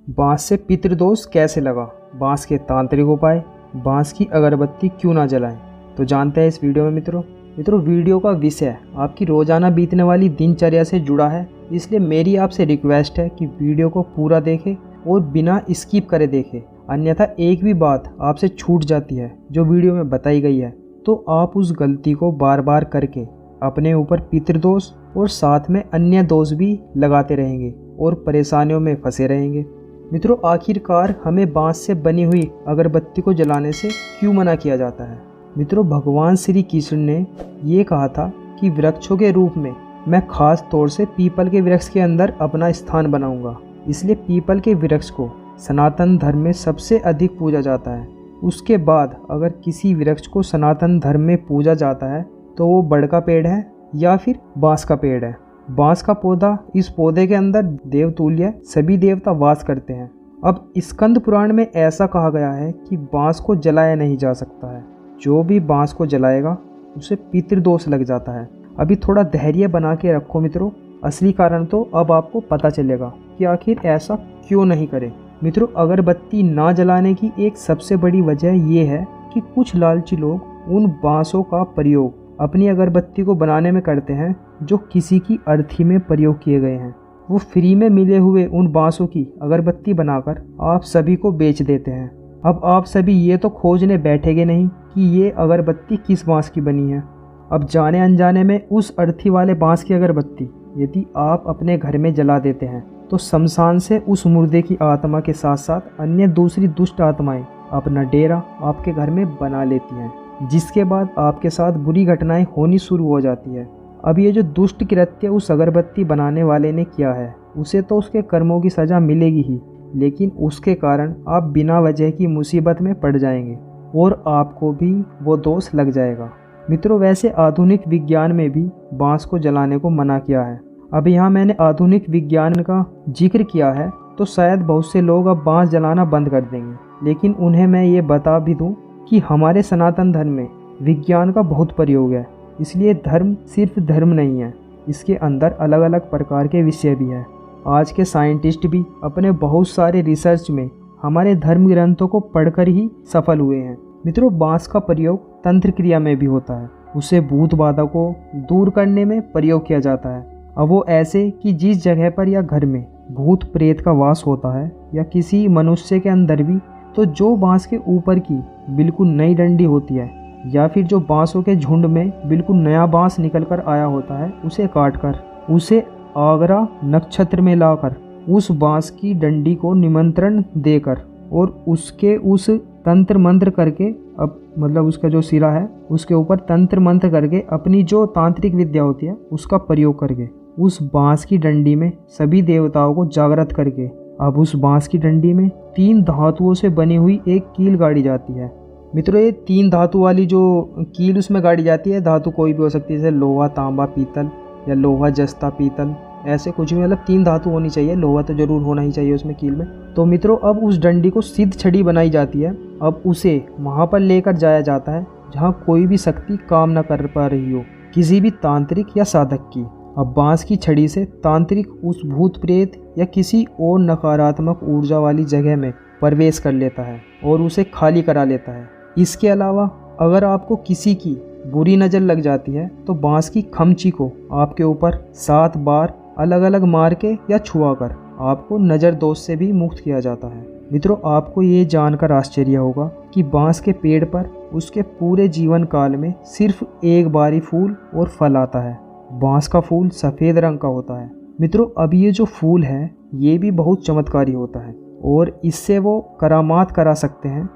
बांस से पितृदोष कैसे लगा, बांस के तांत्रिक उपाय, बांस की अगरबत्ती क्यों ना जलाएं, तो जानते हैं इस वीडियो में। मित्रों वीडियो का विषय आपकी रोजाना बीतने वाली दिनचर्या से जुड़ा है, इसलिए मेरी आपसे रिक्वेस्ट है कि वीडियो को पूरा देखें और बिना स्किप करे देखें, अन्यथा एक भी बात आपसे छूट जाती है जो वीडियो में बताई गई है तो आप उस गलती को बार बार करके अपने ऊपर पितृदोष और साथ में अन्य दोष भी लगाते रहेंगे और परेशानियों में फंसे रहेंगे। मित्रों आखिरकार हमें बांस से बनी हुई अगरबत्ती को जलाने से क्यों मना किया जाता है। मित्रों भगवान श्री कृष्ण ने ये कहा था कि वृक्षों के रूप में मैं खास तौर से पीपल के वृक्ष के अंदर अपना स्थान बनाऊंगा, इसलिए पीपल के वृक्ष को सनातन धर्म में सबसे अधिक पूजा जाता है। उसके बाद अगर किसी वृक्ष को सनातन धर्म में पूजा जाता है तो वो बड़ का पेड़ है या फिर बांस का पेड़ है। बांस का पौधा, इस पौधे के अंदर देवतुल्य सभी देवता वास करते हैं। अब स्कंद पुराण में ऐसा कहा गया है कि बांस को जलाया नहीं जा सकता है, जो भी बांस को जलाएगा उसे पितृदोष लग जाता है। अभी थोड़ा धैर्य बना के रखो मित्रों, असली कारण तो अब आपको पता चलेगा कि आखिर ऐसा क्यों नहीं करें। मित्रों अगरबत्ती ना जलाने की एक सबसे बड़ी वजह ये है कि कुछ लालची लोग उन बांसों का प्रयोग अपनी अगरबत्ती को बनाने में करते हैं जो किसी की अर्थी में प्रयोग किए गए हैं। वो फ्री में मिले हुए उन बांसों की अगरबत्ती बनाकर आप सभी को बेच देते हैं। अब आप सभी ये तो खोजने बैठेंगे नहीं कि ये अगरबत्ती किस बांस की बनी है। अब जाने अनजाने में उस अर्थी वाले बांस की अगरबत्ती यदि आप अपने घर में जला देते हैं तो शमशान से उस मुर्दे की आत्मा के साथ साथ अन्य दूसरी दुष्ट आत्माएं अपना डेरा आपके घर में बना लेती हैं, जिसके बाद आपके साथ बुरी घटनाएं होनी शुरू हो जाती है। अब ये जो दुष्ट कृत्य उस अगरबत्ती बनाने वाले ने किया है उसे तो उसके कर्मों की सज़ा मिलेगी ही, लेकिन उसके कारण आप बिना वजह की मुसीबत में पड़ जाएंगे और आपको भी वो दोष लग जाएगा। मित्रों वैसे आधुनिक विज्ञान में भी बांस को जलाने को मना किया है। अब यहाँ मैंने आधुनिक विज्ञान का जिक्र किया है तो शायद बहुत से लोग अब बांस जलाना बंद कर देंगे, लेकिन उन्हें मैं ये बता भी दूँ कि हमारे सनातन धर्म में विज्ञान का बहुत प्रयोग है, इसलिए धर्म सिर्फ धर्म नहीं है, इसके अंदर अलग अलग प्रकार के विषय भी हैं। आज के साइंटिस्ट भी अपने बहुत सारे रिसर्च में हमारे धर्म ग्रंथों को पढ़कर ही सफल हुए हैं। मित्रों बांस का प्रयोग तंत्र क्रिया में भी होता है, उसे भूत बाधा को दूर करने में प्रयोग किया जाता है। अब वो ऐसे कि जिस जगह पर या घर में भूत प्रेत का वास होता है या किसी मनुष्य के अंदर भी, तो जो बांस के ऊपर की बिल्कुल नई डंडी होती है या फिर जो बांसों के झुंड में बिल्कुल नया बांस निकल कर आया होता है उसे काटकर उसे आगरा नक्षत्र में लाकर उस बांस की डंडी को निमंत्रण देकर और उसके उस तंत्र मंत्र करके उसका जो सिरा है उसके ऊपर तंत्र मंत्र करके अपनी जो तांत्रिक विद्या होती है उसका प्रयोग करके उस बांस की डंडी में सभी देवताओं को जागृत करके अब उस बांस की डंडी में 3 धातुओं से बनी हुई एक कील गाड़ी जाती है। मित्रों ये 3 धातु वाली जो कील उसमें गाड़ी जाती है, धातु कोई भी हो सकती है, जैसे लोहा तांबा पीतल या लोहा जस्ता पीतल, ऐसे कुछ भी, मतलब 3 धातु होनी चाहिए, लोहा तो जरूर होना ही चाहिए उसमें कील में। तो मित्रों अब उस डंडी को सिद्ध छड़ी बनाई जाती है। अब उसे वहाँ पर लेकर जाया जाता है जहाँ कोई भी शक्ति काम न कर पा रही हो किसी भी तांत्रिक या साधक की। अब बांस की छड़ी से तांत्रिक उस भूत प्रेत या किसी और नकारात्मक ऊर्जा वाली जगह में प्रवेश कर लेता है और उसे खाली करा लेता है। इसके अलावा अगर आपको किसी की बुरी नज़र लग जाती है तो बांस की खमची को आपके ऊपर 7 बार अलग अलग मार के या छुआ कर आपको नज़र दोष से भी मुक्त किया जाता है। मित्रों आपको ये जानकर आश्चर्य होगा कि बांस के पेड़ पर उसके पूरे जीवन काल में सिर्फ एक बार ही फूल और फल आता है। बांस का फूल सफ़ेद रंग का होता है। मित्रों अब ये जो फूल है ये भी बहुत चमत्कारी होता है और इससे वो करामात करा सकते हैं,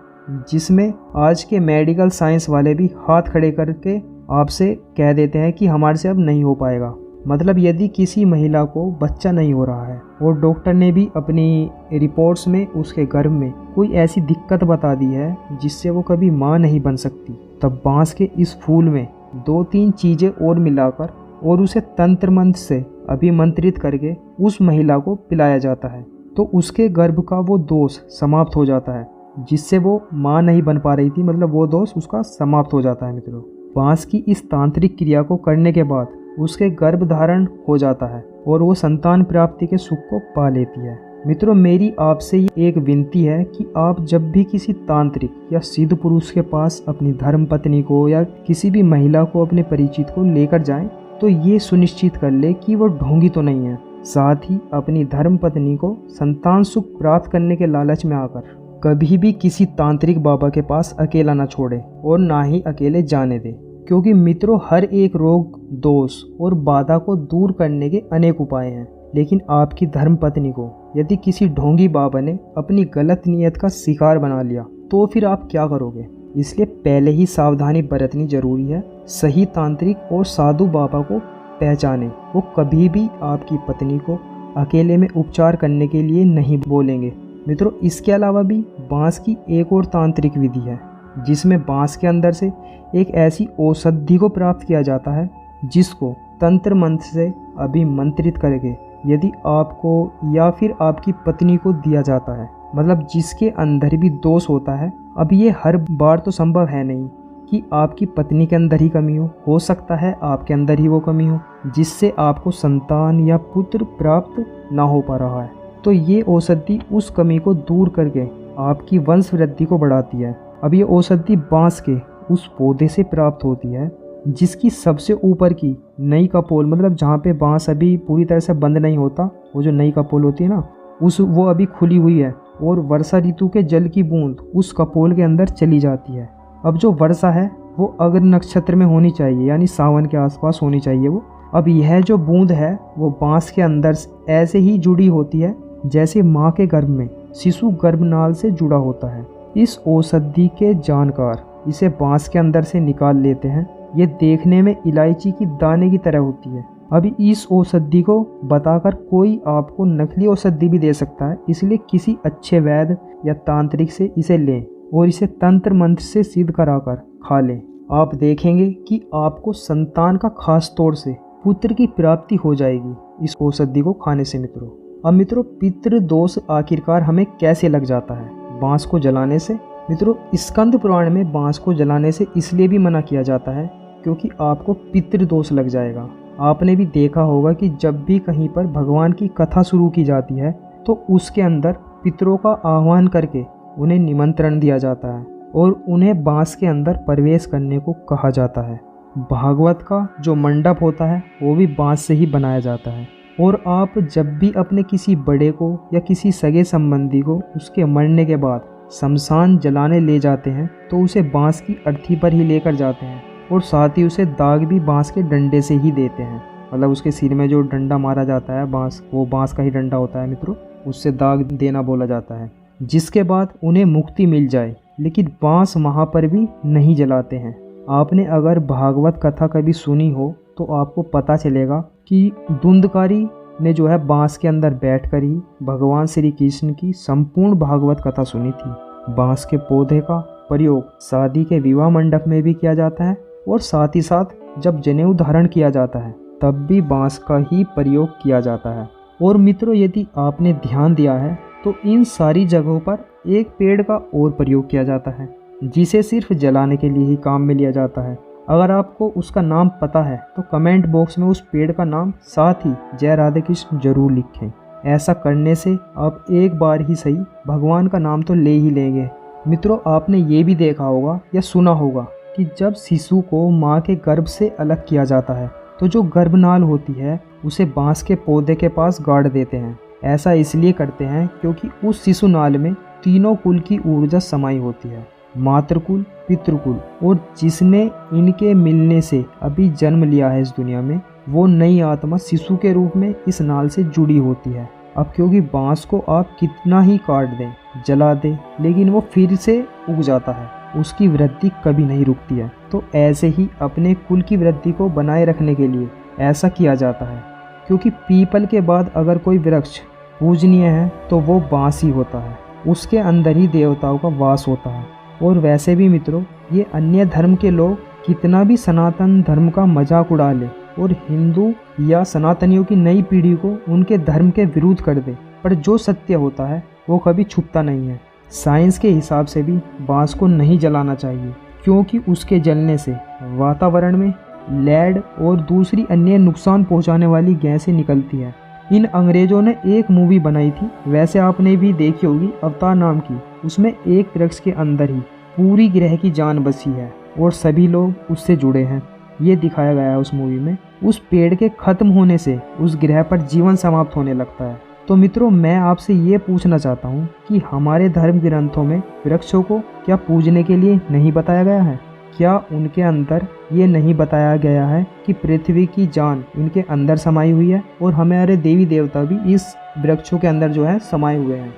जिसमें आज के मेडिकल साइंस वाले भी हाथ खड़े करके आपसे कह देते हैं कि हमारे से अब नहीं हो पाएगा। मतलब यदि किसी महिला को बच्चा नहीं हो रहा है और डॉक्टर ने भी अपनी रिपोर्ट्स में उसके गर्भ में कोई ऐसी दिक्कत बता दी है जिससे वो कभी माँ नहीं बन सकती, तब बांस के इस फूल में 2-3 चीज़ें और मिलाकर और उसे तंत्र मंत्र से अभिमंत्रित करके उस महिला को पिलाया जाता है, तो उसके गर्भ का वो दोष समाप्त हो जाता है, जिससे वो माँ नहीं बन पा रही थी, मतलब वो दोष उसका समाप्त हो जाता है। मित्रों बांस की इस तांत्रिक क्रिया को करने के बाद उसके गर्भ धारण हो जाता है और वो संतान प्राप्ति के सुख को पा लेती है। मित्रों मेरी आपसे ये एक विनती है कि आप जब भी किसी तांत्रिक या सिद्ध पुरुष के पास अपनी धर्म पत्नी को या किसी भी महिला को अपने परिचित को लेकर जाएं, तो ये सुनिश्चित कर ले कि वो ढोंगी तो नहीं है। साथ ही अपनी धर्म पत्नी को संतान सुख प्राप्त करने के लालच में आकर कभी भी किसी तांत्रिक बाबा के पास अकेला ना छोड़े और ना ही अकेले जाने दे, क्योंकि मित्रों हर एक रोग, दोष और बाधा को दूर करने के अनेक उपाय हैं। लेकिन आपकी धर्म पत्नी को यदि किसी ढोंगी बाबा ने अपनी गलत नीयत का शिकार बना लिया तो फिर आप क्या करोगे? इसलिए पहले ही सावधानी बरतनी जरूरी है। सही तांत्रिक और साधु बाबा को पहचाने, वो कभी भी आपकी पत्नी को अकेले में उपचार करने के लिए नहीं बोलेंगे। मित्रों इसके अलावा भी बांस की एक और तांत्रिक विधि है जिसमें बांस के अंदर से एक ऐसी औषधि को प्राप्त किया जाता है जिसको तंत्र मंत्र से अभिमंत्रित करके यदि आपको या फिर आपकी पत्नी को दिया जाता है, मतलब जिसके अंदर भी दोष होता है। अब ये हर बार तो संभव है नहीं कि आपकी पत्नी के अंदर ही कमी हो सकता है आपके अंदर ही वो कमी हो जिससे आपको संतान या पुत्र प्राप्त ना हो पा रहा है। तो ये औषधि उस कमी को दूर करके आपकी वंश वृद्धि को बढ़ाती है। अब ये औषधि बांस के उस पौधे से प्राप्त होती है जिसकी सबसे ऊपर की नई कपोल, मतलब जहाँ पे बांस अभी पूरी तरह से बंद नहीं होता, वो जो नई कपोल होती है ना, वो अभी खुली हुई है और वर्षा ऋतु के जल की बूंद उस कपोल के अंदर चली जाती है। अब जो वर्षा है वो अग्र नक्षत्र में होनी चाहिए, यानी सावन के आसपास होनी चाहिए वो। अब यह जो बूंद है वो बांस के अंदर ऐसे ही जुड़ी होती है जैसे माँ के गर्भ में शिशु गर्भनाल से जुड़ा होता है। इस औषधि के जानकार इसे बांस के अंदर से निकाल लेते हैं। ये देखने में इलायची की दाने की तरह होती है। अभी इस औषधि को बताकर कोई आपको नकली औषधि भी दे सकता है, इसलिए किसी अच्छे वैद्य या तांत्रिक से इसे लें और इसे तंत्र मंत्र से सिद्ध कराकर खा लें। आप देखेंगे कि आपको संतान का खास तौर से पुत्र की प्राप्ति हो जाएगी इस औषधि को खाने से। मित्रों अब मित्रों पितृ दोष आखिरकार हमें कैसे लग जाता है? बांस को जलाने से। मित्रों स्कंद पुराण में बांस को जलाने से इसलिए भी मना किया जाता है क्योंकि आपको पितृ दोष लग जाएगा। आपने भी देखा होगा कि जब भी कहीं पर भगवान की कथा शुरू की जाती है तो उसके अंदर पितरों का आह्वान करके उन्हें निमंत्रण दिया जाता है और उन्हें बांस के अंदर प्रवेश करने को कहा जाता है। भागवत का जो मंडप होता है वो भी बांस से ही बनाया जाता है। और आप जब भी अपने किसी बड़े को या किसी सगे संबंधी को उसके मरने के बाद शमशान जलाने ले जाते हैं तो उसे बांस की अर्थी पर ही लेकर जाते हैं और साथ ही उसे दाग भी बांस के डंडे से ही देते हैं। मतलब उसके सिर में जो डंडा मारा जाता है बांस, वो बांस का ही डंडा होता है मित्रों, उससे दाग देना बोला जाता है, जिसके बाद उन्हें मुक्ति मिल जाए। लेकिन बांस वहाँ पर भी नहीं जलाते हैं। आपने अगर भागवत कथा कभी सुनी हो तो आपको पता चलेगा कि धुंधकारी ने जो है बांस के अंदर बैठकर ही भगवान श्री कृष्ण की संपूर्ण भागवत कथा सुनी थी। बांस के पौधे का प्रयोग शादी के विवाह मंडप में भी किया जाता है और साथ ही साथ जब जनेऊ धारण किया जाता है तब भी बांस का ही प्रयोग किया जाता है। और मित्रों यदि आपने ध्यान दिया है तो इन सारी जगहों पर एक पेड़ का और प्रयोग किया जाता है जिसे सिर्फ जलाने के लिए ही काम में लिया जाता है। अगर आपको उसका नाम पता है तो कमेंट बॉक्स में उस पेड़ का नाम साथ ही जय राधे कृष्ण जरूर लिखें। ऐसा करने से आप एक बार ही सही भगवान का नाम तो ले ही लेंगे। मित्रों आपने ये भी देखा होगा या सुना होगा कि जब शिशु को माँ के गर्भ से अलग किया जाता है तो जो गर्भनाल होती है उसे बांस के पौधे के पास गाड़ देते हैं। ऐसा इसलिए करते हैं क्योंकि उस शिशु नाल में तीनों कुल की ऊर्जा समाई होती है, मातृकुल, पितृकुल और जिसने इनके मिलने से अभी जन्म लिया है इस दुनिया में, वो नई आत्मा शिशु के रूप में इस नाल से जुड़ी होती है। अब क्योंकि बांस को आप कितना ही काट दें, जला दें, लेकिन वो फिर से उग जाता है, उसकी वृद्धि कभी नहीं रुकती है। तो ऐसे ही अपने कुल की वृद्धि को बनाए रखने के लिए ऐसा किया जाता है। क्योंकि पीपल के बाद अगर कोई वृक्ष पूजनीय है तो वो बांस ही होता है, उसके अंदर ही देवताओं का वास होता है। और वैसे भी मित्रों ये अन्य धर्म के लोग कितना भी सनातन धर्म का मजाक उड़ा ले और हिंदू या सनातनियों की नई पीढ़ी को उनके धर्म के विरुद्ध कर दे, पर जो सत्य होता है वो कभी छुपता नहीं है। साइंस के हिसाब से भी बांस को नहीं जलाना चाहिए क्योंकि उसके जलने से वातावरण में लेड और दूसरी अन्य नुकसान पहुंचाने वाली गैसें निकलती है। इन अंग्रेजों ने एक मूवी बनाई थी, वैसे आपने भी देखी होगी, अवतार नाम की। उसमें एक वृक्ष के अंदर ही पूरी ग्रह की जान बसी है और सभी लोग उससे जुड़े हैं, ये दिखाया गया है उस मूवी में। उस पेड़ के खत्म होने से उस ग्रह पर जीवन समाप्त होने लगता है। तो मित्रों, मैं आपसे ये पूछना चाहता हूँ कि हमारे धर्म ग्रंथों में वृक्षों को क्या पूजने के लिए नहीं बताया गया है? क्या उनके अंदर ये नहीं बताया गया है कि पृथ्वी की जान इनके अंदर समाई हुई है और हमारे देवी देवता भी इस वृक्षों के अंदर जो है समाये हुए हैं?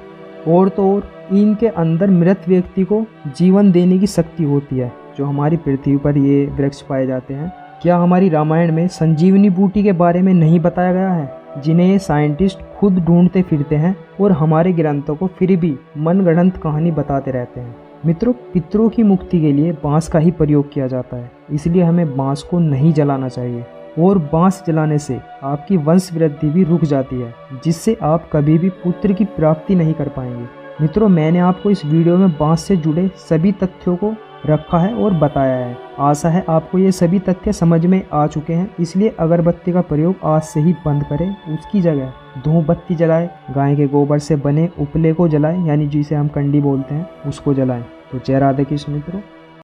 और तो और इनके अंदर मृत व्यक्ति को जीवन देने की शक्ति होती है, जो हमारी पृथ्वी पर ये वृक्ष पाए जाते हैं। क्या हमारी रामायण में संजीवनी बूटी के बारे में नहीं बताया गया है, जिन्हें ये साइंटिस्ट खुद ढूंढते फिरते हैं और हमारे ग्रंथों को फिर भी मनगढ़ंत कहानी बताते रहते हैं? मित्रों, पितरों की मुक्ति के लिए बांस का ही प्रयोग किया जाता है, इसलिए हमें बांस को नहीं जलाना चाहिए। और बांस जलाने से आपकी वंश वृद्धि भी रुक जाती है, जिससे आप कभी भी पुत्र की प्राप्ति नहीं कर पाएंगे। मित्रों, मैंने आपको इस वीडियो में बांस से जुड़े सभी तथ्यों को रखा है और बताया है। आशा है आपको ये सभी तथ्य समझ में आ चुके हैं, इसलिए अगरबत्ती का प्रयोग आज से ही बंद करें। उसकी जगह धूपबत्ती जलाएं, गाय के गोबर से बने उपले को जलाएं, यानी जिसे हम कंडी बोलते हैं, उसको जलाएं। तो जय राधे कृष्ण मित्रों।